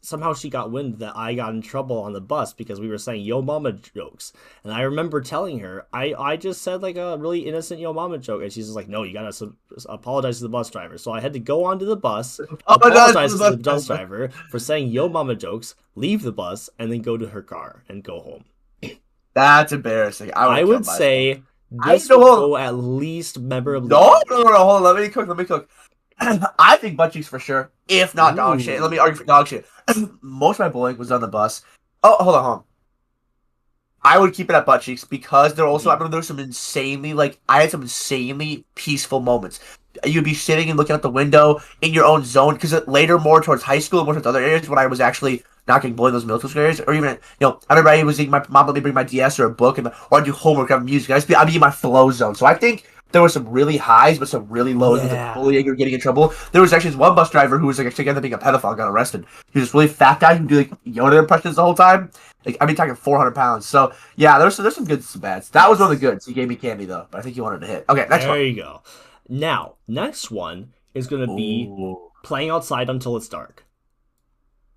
somehow she got wind that I got in trouble on the bus because we were saying yo mama jokes. And I remember telling her I just said like a really innocent yo mama joke, and she's just like, no, you gotta apologize to the bus driver. So I had to go onto the bus, Oh my god, apologize to the bus driver for saying yo mama jokes, leave the bus, and then go to her car and go home. that's embarrassing. I would I have killed would myself. say I this would know. go at least memorably No, over. no, no, no, hold on. Let me cook. Let me cook. I think butt cheeks for sure, if not dog shit. Let me argue Ooh. for dog shit. Most of my bullying was on the bus. Oh, hold on. I would keep it at butt cheeks because there also I Mhm. remember there was some insanely like I had some insanely peaceful moments. You'd be sitting and looking out the window in your own zone because later more towards high school and more towards other areas when I was actually not getting bullied in those middle school areas or even I remember I was my mom let me bring my DS or a book and or I'd do homework, have music. I'd be in my flow zone. So I think there were some really highs but some really lows with like Yeah. bullying or getting in trouble. There was actually this one bus driver who was like actually ended up being a pedophile, got arrested. He was this really fat guy who would do like Yoda impressions the whole time. Like I mean talking 400 pounds. So yeah, there's some goods and some bads. That was one of the Yes. goods. He gave me candy though, but I think he wanted to hit. Okay, next one. There you go. Now, next one is going to be Ooh, playing outside until it's dark.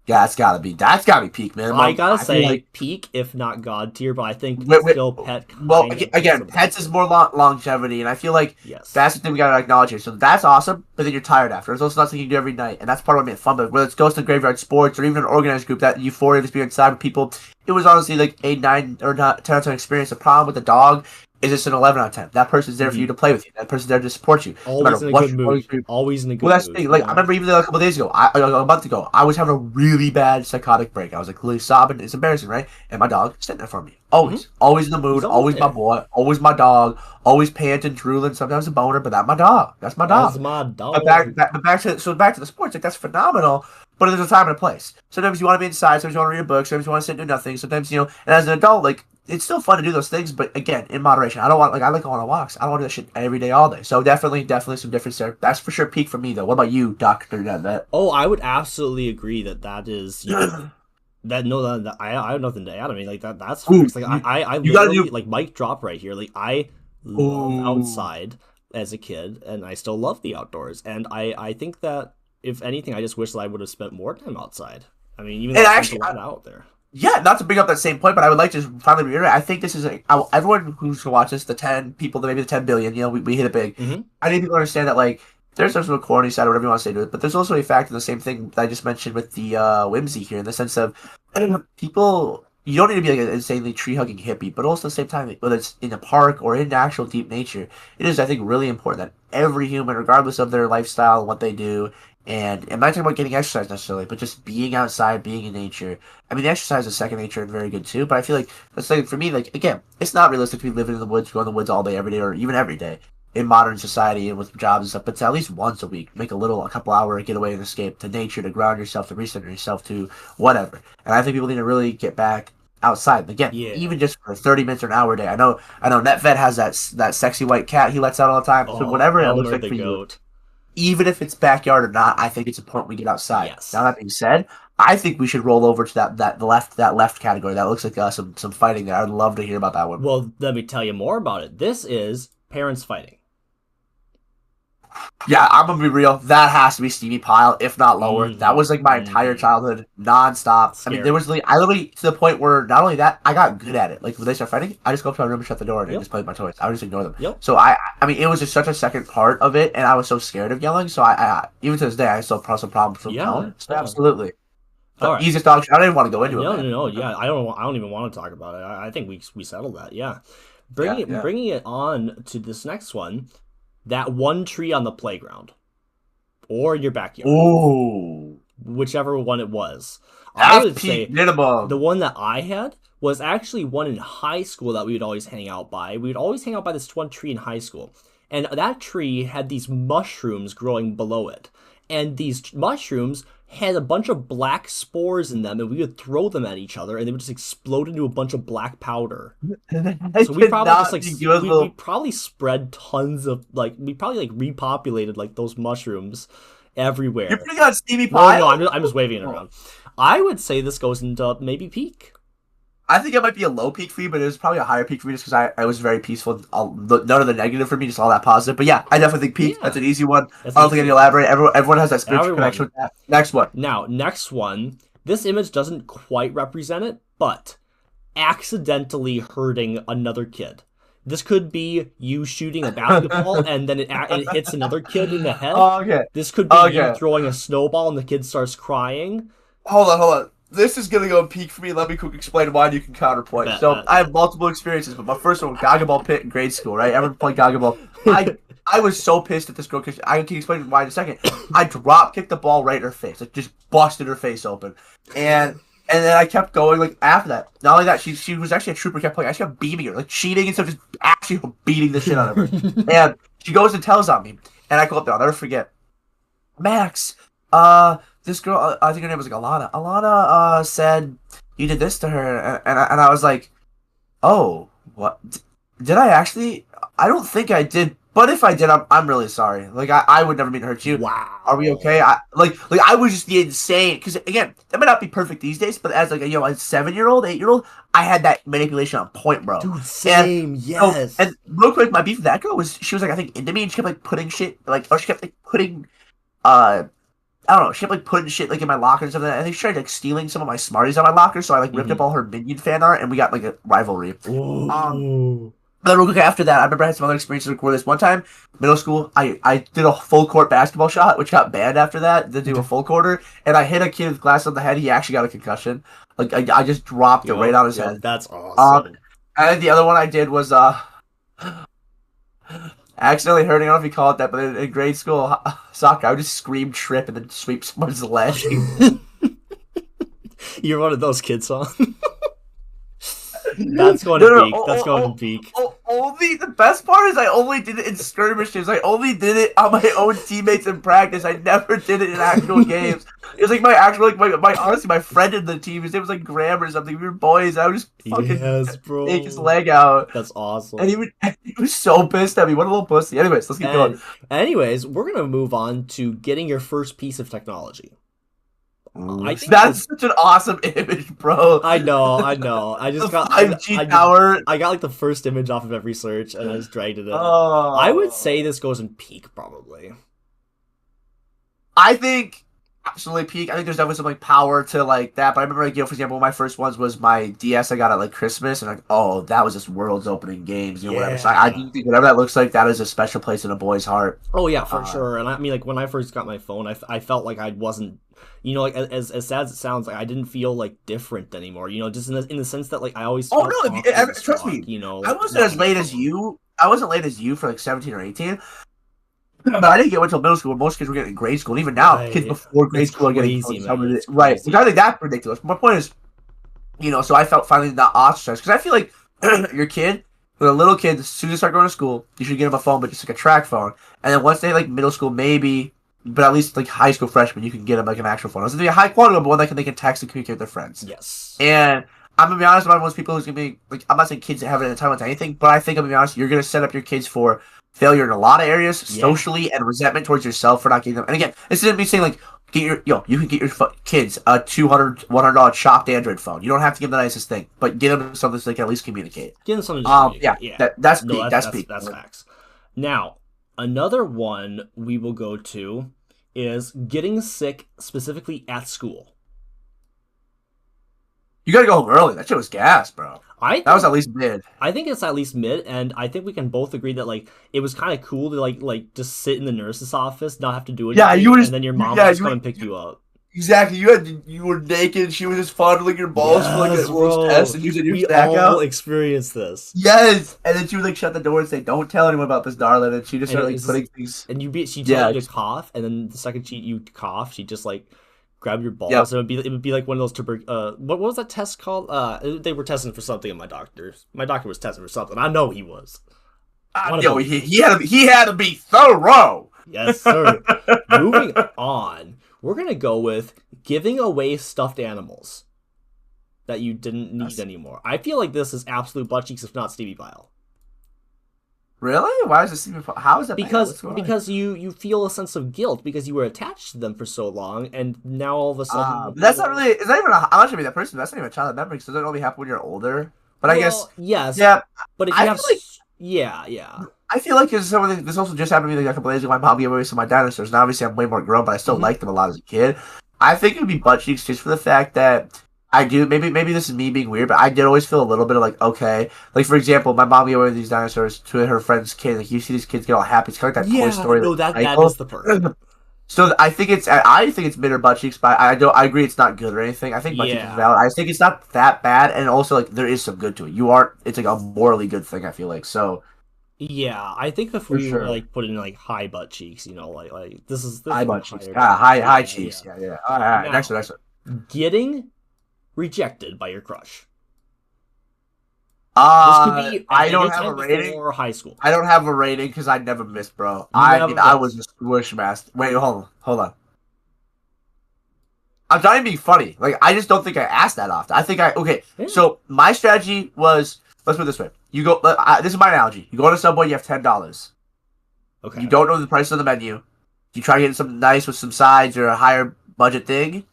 yeah, that's gotta be peak, man. I gotta I feel say, like peak, if not god tier, but I think wait, wait, still pet well kind of gets again, some love pets is too. more longevity, and I feel like Yes. that's the thing we gotta acknowledge here. So that's awesome, but then you're tired after. It's also not something you do every night, and that's part of what made it fun. But whether it's Ghost in Graveyard Sports or even an organized group, that euphoria of just being inside with people, it was honestly like a 9 or 10 out of 10 experience. The problem with the dog is it's an 11 out of 10. That person's there for you Hmm. to play with you. That person's there to support you, no matter Always in a what good you're going mood. through. Always in a Well, good that's the mood, thing. you Like I know? remember even a couple days ago, a month ago, I was having a really bad psychotic break. I was like literally sobbing. It's embarrassing, right? And my dog sitting there for me, Hmm. always in the He's mood, always always my there. boy, always my dog, always panting, drooling, sometimes a boner, but that's my dog. That's my That's dog. my But dog. back to the sports. Like that's phenomenal. But there's a time and a place. Sometimes you want to be inside. Sometimes you want to read a book. Sometimes you want to sit and do nothing. Sometimes and as an adult, like it's still fun to do those things. But again, in moderation. I don't want like I like going on walks. I don't want to do that shit every day, all day. So definitely some difference there. That's for sure peak for me though. What about you, Doctor Net? Oh, I would absolutely agree that that is, that no, I have nothing to add. I mean, like that's Ooh, facts. Like I you gotta literally do. like mic drop right here. Like I love Ooh, outside as a kid, and I still love the outdoors. And I think that if anything, I just wish that I would have spent more time outside. I mean, even though and I spent a actually, lot out there. yeah, not to bring up that same point, but I would like to finally reiterate. I think this is everyone who's gonna watch this, the 10 people, maybe the 10 billion. We hit it big. Hmm. I need people to understand that like there's a corny side or whatever you want to say to it, but there's also a fact in the same thing that I just mentioned with the whimsy here, in the sense of people. You don't need to be like an insanely tree hugging hippie, but also at the same time, whether it's in a park or in actual deep nature, it is I think really important that every human, regardless of their lifestyle and what they do, and I'm not talking about getting exercise necessarily, but just being outside, being in nature. I mean, the exercise is second nature and very good too. But I feel like that's like for me, like again, it's not realistic to be living in the woods, go in the woods all day, every day, or even every day in modern society and with jobs and stuff. But to at least once a week, make a couple hour getaway and escape to nature, to ground yourself, to recenter yourself, to whatever. And I think people need to really get back outside again, Yeah. even just for 30 minutes or an hour a day. I know. NetVet has that sexy white cat he lets out all the time. So Oh, whatever it looks Elmer like the for you, goat. even if it's backyard or not, I think it's important we get outside. Yes. Now that being said, I think we should roll over to that left category. That looks like some fighting there. I'd love to hear about that one. Well, let me tell you more about it. This is parents fighting. Yeah, I'm gonna be real. That has to be Stevie Pile, if not lower. That Hmm. was like my entire Hmm. childhood, nonstop. I mean, there Scary. was I literally to the point where not only that, I got good at it. Like when they start fighting, I just go up to my room and shut the door and Yep. just play with my toys. I would just ignore them. Yep. So I mean, it was just such a second part of it, and I was so scared of yelling. So I even to this day, I still have some problems from Yeah. telling. So Yeah. absolutely, All but right. easiest dog. I don't even want to go into it, No, no, man. no. Yeah, I don't even want to talk about it. I think we settled that. Yeah, Yeah, yeah. bringing it on to this next one. That one tree on the playground or in your backyard, Ooh, whichever one it was. I that's would peak say the minimum. one that I had was actually one in high school that we would always hang out by. We would always hang out by this one tree in high school. And that tree had these mushrooms growing below it. And these mushrooms had a bunch of black spores in them, and we would throw them at each other, and they would just explode into a bunch of black powder. I So we did probably not just like think you was we little. probably spread tons of like we probably like repopulated like those mushrooms everywhere. You're putting on steamy No, pile? I'm just waving it around. I would say this goes into maybe peak. I think it might be a low peak for you, but it was probably a higher peak for me just because I was very peaceful. None of the negative for me, just all that positive. But yeah, I definitely think peak. Yeah. That's an easy one. That's I don't think I need to elaborate. Everyone has that spiritual Everyone. connection with that. Next one. Now, next one. This image doesn't quite represent it, but accidentally hurting another kid. This could be you shooting a basketball and then it hits another kid in the head. Oh, okay. This could be you throwing a snowball and the kid starts crying. Hold on. This is gonna go peak for me. Let me quick explain why, and you can counterpoint. I have multiple experiences, but my first one, Gaga Ball pit in grade school, right? Everyone played Gaga Ball. I was so pissed at this girl because I can explain why in a second. I drop kicked the ball right in her face, like just busted her face open, and then I kept going. Like after that, not only that, she was actually a trooper. Kept playing. I just kept beaming her, like cheating instead of just actually beating the shit out of her. And she goes and tells on me, and I go up there. I'll never forget. Max, this girl, I think her name was like Alana. Alana said you did this to her, and I was like, oh, what? Did I actually? I don't think I did. But if I did, I'm really sorry. Like I would never mean to hurt you. Wow. Are we okay? I was just the insane. Because again, that might not be perfect these days. But as like a 7-year-old, 8-year-old, I had that manipulation on point, bro. Dude, same. Yes. And real quick, my beef with that girl was she was like I think into me, and she kept like putting shit or she kept like putting I don't know. She kept like putting shit like in my locker and stuff. And I think she tried like stealing some of my Smarties out of my locker. So I like ripped up all her Minion fan art, and we got like a rivalry. Ooh. But then real quick after that, I remember I had some other experiences where this one time, middle school, I did a full court basketball shot, which got banned after that. Did do a full quarter, and I hit a kid with glass on the head. He actually got a concussion. Like I just dropped it right on his head. That's awesome. And then the other one I did was accidentally hurting. I don't know if you call it that, but in grade school soccer, I would just scream trip and then sweep someone's leg. You're one of those kids, huh? That's going to peak. That's going to peak. Only the best part is I only did it in skirmishes. I only did it on my own teammates in practice. I never did it in actual games. It was like my actual, like my honestly, my friend in the team. His name was like Graham or something. We were boys. I would just fucking take his leg out. That's awesome. And he was so pissed at me. What a little pussy. Anyways, let's keep going. Anyways, we're gonna move on to getting your first piece of technology. That's such an awesome image, bro. I know. I just got 5G tower. I got like the first image off of every search, and I just dragged it in. Oh. I would say this goes in peak, probably. I think absolutely peak. I think there's definitely some like power to like that. But I remember, like, for example, one of my first ones was my DS I got at like Christmas, and like, oh, that was just world's opening games, whatever. So I do think whatever that looks like, that is a special place in a boy's heart. Oh yeah, for sure. And I mean, like when I first got my phone, I felt like I wasn't. Like as sad as it sounds, like I didn't feel like different anymore. Just in the sense that like I always. Oh no! Trust me. I wasn't as late as you. I wasn't late as you for like 17 or 18. But I didn't get one until middle school. Where most kids were getting in grade school. And even now, kids before grade school are getting phones. Right. Which I think that's ridiculous. My point is, so I felt finally not ostracized because I feel like your kid, with a little kid, as soon as they start going to school, you should get them a phone, but just like a track phone. And then once they like middle school, maybe. But at least like high school freshmen, you can get them like an actual phone. It's gonna be a high quality one, but one that they can text and communicate with their friends. Yes. And I'm gonna be honest, I'm one of those people who's gonna be like, I'm not saying kids that have an entitlement to anything, but I think I'm gonna be honest, you're gonna set up your kids for failure in a lot of areas, socially, and resentment towards yourself for not getting them. And again, this isn't me saying like you can get your kids a $200 chopped Android phone. You don't have to give them the nicest thing, but get them something so they can at least communicate. Get them something. To communicate. Yeah. That's peak. That's peak. That's facts. Now, another one we will go to is getting sick specifically at school. You gotta go home early. That shit was gas, bro. That was at least mid. I think it's at least mid, and I think we can both agree that like it was kind of cool to like just sit in the nurse's office, not have to do anything. Yeah, you were just, and then your mom would just come and pick you up. Exactly. You were naked. She was just fondling your balls for like a world's test, and you said you stack out. We all experienced this. Yes, and then she would like shut the door and say, "Don't tell anyone about this, darling." And she just started like putting things. And she told you to cough, and then the second you cough, she just like grab your balls. And it would be like one of those what was that test called? They were testing for something. My doctor was testing for something. I know he was. He had to be thorough. Yes, sir. Moving on. We're gonna go with giving away stuffed animals that you didn't need anymore. I feel like this is absolute butt cheeks, if not Stevie Pile. Really? Why is this even? How is that bad? What's going on? Because you feel a sense of guilt because you were attached to them for so long, and now all of a sudden. But that's not really. It's not even. I'm not sure be that person. That's not even a childhood memory because it doesn't only happen when you're older. But I guess. Yes. Yeah. But if you have. Like, yeah. I feel like this also just happened to me like a couple days ago. My mom gave away some of my dinosaurs, and obviously I'm way more grown, but I still liked them a lot as a kid. I think it would be butt cheeks just for the fact that I do. Maybe this is me being weird, but I did always feel a little bit of like, okay, like for example, my mom gave away these dinosaurs to her friend's kid. Like you see these kids get all happy. It's kind of like that Toy Story. No, that is the part. So I think it's mid or butt cheeks, but I agree it's not good or anything. I think butt cheeks is valid. I think it's not that bad, and also like there is some good to it. It's like a morally good thing. I feel like so. Yeah, I think if we were like put in like high butt cheeks, like this is high butt cheeks, high cheeks, yeah. All right, now, next one. Getting rejected by your crush. This could be I don't have a rating. Or high school. I don't have a rating because I never missed, bro. I was a squish master. Wait, hold on. I'm trying to be funny. Like I just don't think I asked that often. I think So my strategy was. Let's put it this way. You go. This is my analogy. You go on a Subway. You have $10. Okay. You don't know the price of the menu. You try getting something nice with some sides or a higher budget thing,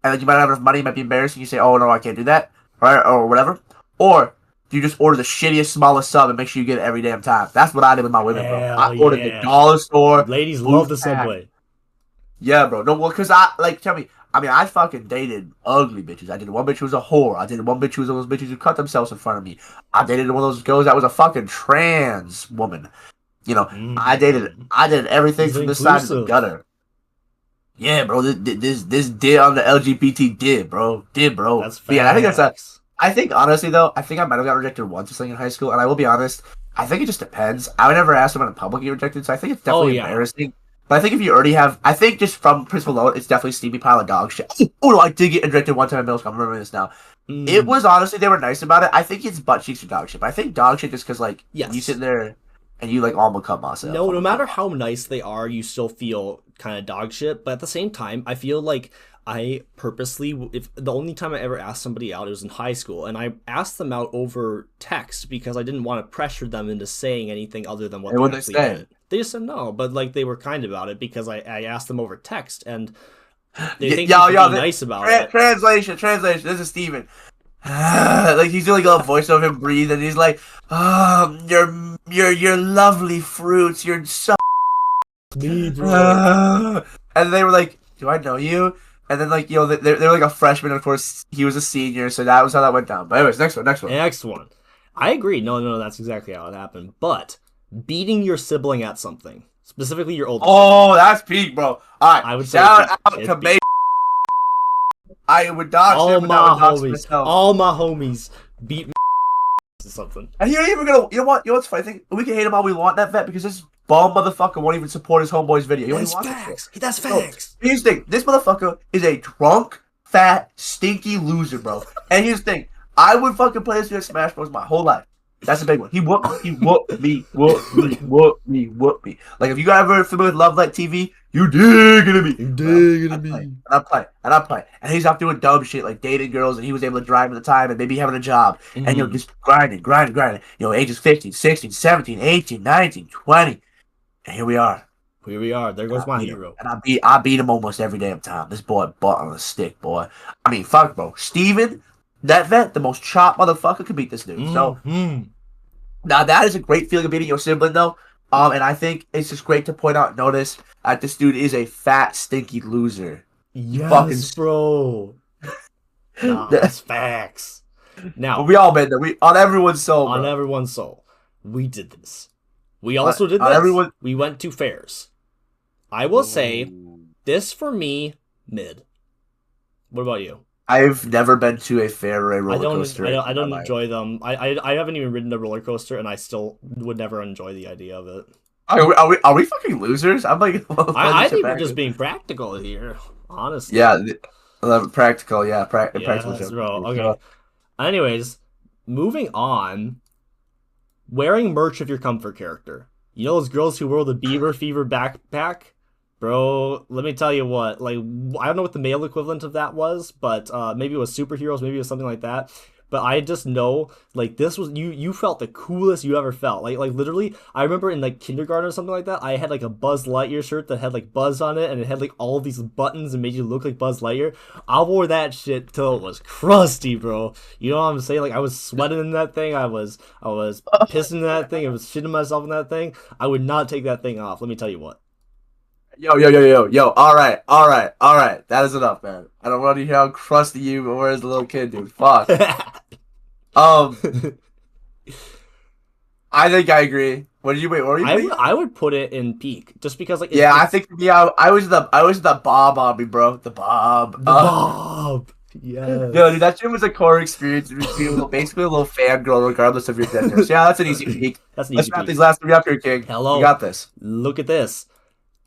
and then you might not have enough money. It might be embarrassing. You say, "Oh no, I can't do that," or whatever. Or you just order the shittiest, smallest sub and make sure you get it every damn time. That's what I did with my women, bro. I ordered the dollar store. Ladies love the Subway. Yeah, bro. No, well, because tell me. I mean, I fucking dated ugly bitches. I dated one bitch who was a whore. I dated one bitch who was one of those bitches who cut themselves in front of me. I dated one of those girls that was a fucking trans woman. I dated everything from this side of the gutter. Yeah, bro. This did on the LGBT did, bro. That's facts. Yeah, I think honestly though, I think I might have got rejected once or something in high school, and I will be honest. I think it just depends. I would never ask someone in public to get rejected, so I think it's definitely embarrassing. But I think if you already have, I think just from principle alone, it's definitely Stevie Pile of dog shit. Oh no, I did get rejected one time in middle school. I'm remembering this now. It was honestly, they were nice about it. I think it's butt cheeks or dog shit. But I think dog shit just because like you sit there and you like almost cut myself. No matter how nice they are, you still feel kind of dog shit. But at the same time, I feel like I purposely, if the only time I ever asked somebody out, it was in high school, and I asked them out over text because I didn't want to pressure them into saying anything other than what they actually did. They just said no, but like they were kind about it because I asked them over text, and they think they should be nice about it. Translation. This is Steven. Like he's doing like a voice of him breathe, and he's like, your lovely fruits, you're so. And they were like, do I know you? And then like they're like a freshman, and of course he was a senior, so that was how that went down. But anyways, next one. I agree. No, that's exactly how it happened. But beating your sibling at something, specifically your older. Oh, that's peak, bro. All right, I would say shout out to May. I would dox all my homies beat me something. And you're not even gonna. You know what's funny? I think we can hate him all we want, that vet, because this bum motherfucker won't even support his homeboy's video. That's facts. That's facts. Here's the thing. This motherfucker is a drunk, fat, stinky loser, bro. And here's the thing. I would fucking play this game Smash Bros. My whole life. That's a big one. He whooped me. Like, if you guys ever familiar with Love Light TV, you digging me. And I'm playing. And he's out doing dumb shit, like dating girls, and he was able to drive at the time, and maybe having a job. Mm-hmm. And, just grinding. Ages 15, 16, 17, 18, 19, 20. And here we are. There goes my hero. And I beat him almost every damn time. This boy butt on a stick, boy. I mean, fuck, bro. Steven, that vet, the most chopped motherfucker, could beat this dude. So, now that is a great feeling of beating your sibling, though. And I think it's just great to point out and notice that this dude is a fat, stinky loser. Yes, bro. That's facts. Now, we all been there. On everyone's soul. On everyone's soul. We did this. We also did this. We went to fairs. I will say, this for me, mid. What about you? I've never been to a fair or a roller coaster. I don't enjoy them. I haven't even ridden a roller coaster, and I still would never enjoy the idea of it. Are we fucking losers? I'm like, I think we're just being practical here, honestly. Yeah, practical. Yeah, practical. Bro. Okay. Anyways, moving on. Wearing merch of your comfort character. You know those girls who wore the Beaver Fever backpack? Bro, let me tell you what, like, I don't know what the male equivalent of that was, but maybe it was superheroes, maybe it was something like that. But I just know, like, this was you felt the coolest you ever felt. Like literally, I remember in like kindergarten or something like that, I had like a Buzz Lightyear shirt that had like Buzz on it, and it had like all these buttons and made you look like Buzz Lightyear. I wore that shit till it was crusty, bro. You know what I'm saying? Like I was sweating in that thing, I was pissing in that thing, I was shitting myself in that thing. I would not take that thing off. Let me tell you what. Yo, yo, yo, yo, yo. All right, all right, all right. That is enough, man. I don't want to hear how crusty you were as a little kid, dude. Fuck. Um, I think I agree. What did you wait? What were you I would thinking? I would put it in peak just because like Yeah, I it's think for me, I was the Bob on me, bro. The Bob. the Bob. Yo, dude, Yes. that shit was a core experience. It was basically a little fangirl, regardless of your gender. So, yeah, that's an easy peak. That's an Let's easy wrap peak. these last three up here, King. You Hello. got this. Look at this.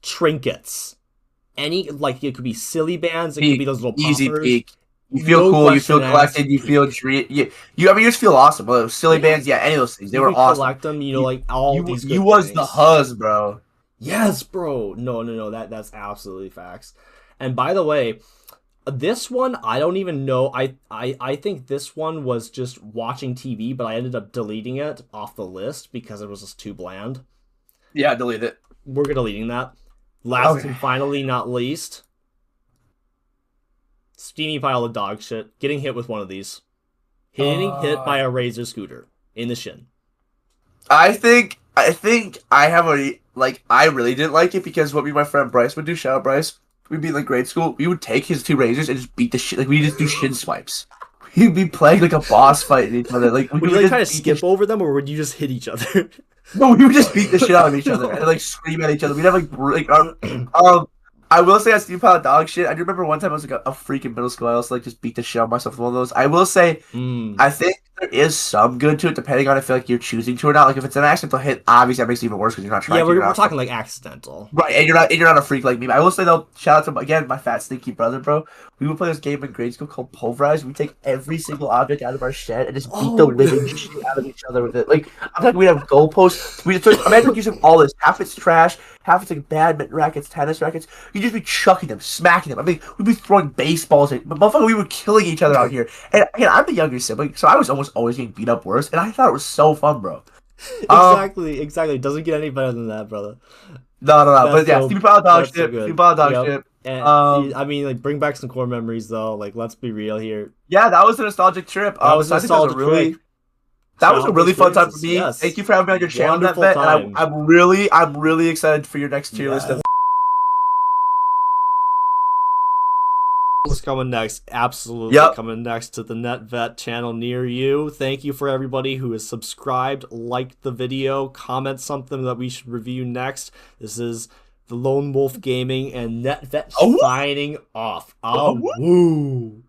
Trinkets. Any like it could be silly bands, it could be Peak. those little Easy poppers. peak. You feel No cool. You question feel asked. collected. You feel dream. I mean, you just feel awesome. Well, those silly Yeah. bands, yeah, any of those things, they You were could awesome. collect them, You, like all these you good was the things. huzz, bro. Yes, bro. No, no, no. That's absolutely facts. And by the way, this one I don't even know. I think this one was just watching TV, but I ended up deleting it off the list because it was just too bland. Yeah, delete it. We're deleting that. Last Okay. and finally, not least, steamy pile of dog shit. Getting hit with one of these. Hitting hit by a razor scooter in the shin. I think I have a like I really didn't like it because what me and my friend Bryce would do, shout out Bryce, we'd be in like grade school, we would take his two razors and just beat the shit like we just do shin swipes. We'd be playing like a boss fight in each other. Like we Would you would like just try to beat the skip over them, or would you just hit each other? no, we would just beat the shit out of each other and like scream at each other. We'd have I will say, I Steve Pile of dog shit. I do remember one time I was like a freak in middle school. I also like just beat the shit out of myself with one of those. I will say, Mm. I think there is some good to it, depending on if you're choosing to or not. Like if it's an accidental hit, obviously that makes it even worse because you're not trying Yeah, to. we're, You're we're not talking like accidental. right, and you're not a freak like me. I will say though, shout out to again my fat stinky brother, bro. We would play this game in grade school called Pulverize. We take every single object out of our shed and just beat the Oh, living shit out of each other with it. Like I'm talking, we'd have goalposts. We just imagine using all this. Half it's trash, half it's like badminton rackets, tennis rackets. You just be chucking them, smacking them. I mean, we'd be throwing baseballs at, but motherfucker, we were killing each other out here. And again, I'm the younger sibling, so I was almost always getting beat up worse, and I thought it was so fun, bro. Um, exactly, exactly. It doesn't get any better than that, brother. no. But That's yeah, so Stevie Pile dog that's so shit. good. Stevie Pile dog Yep. shit. And I mean, like, bring back some core memories though. Like, let's be real here. Yeah, that was a nostalgic trip. That was So a I think that was a nostalgic really trip. that was a really fun time for Experiences, me. yes. Thank you for having me on your channel, Wonderful NetVet, time. and I'm really excited for your next tier list Yeah. of. What's coming next? Absolutely Yep. coming next to the NetVet channel near you. Thank you for everybody who has subscribed, liked the video, comment something that we should review next. This is the Lone Wolf Gaming and NetVet Oh. signing off. Oh. Woo!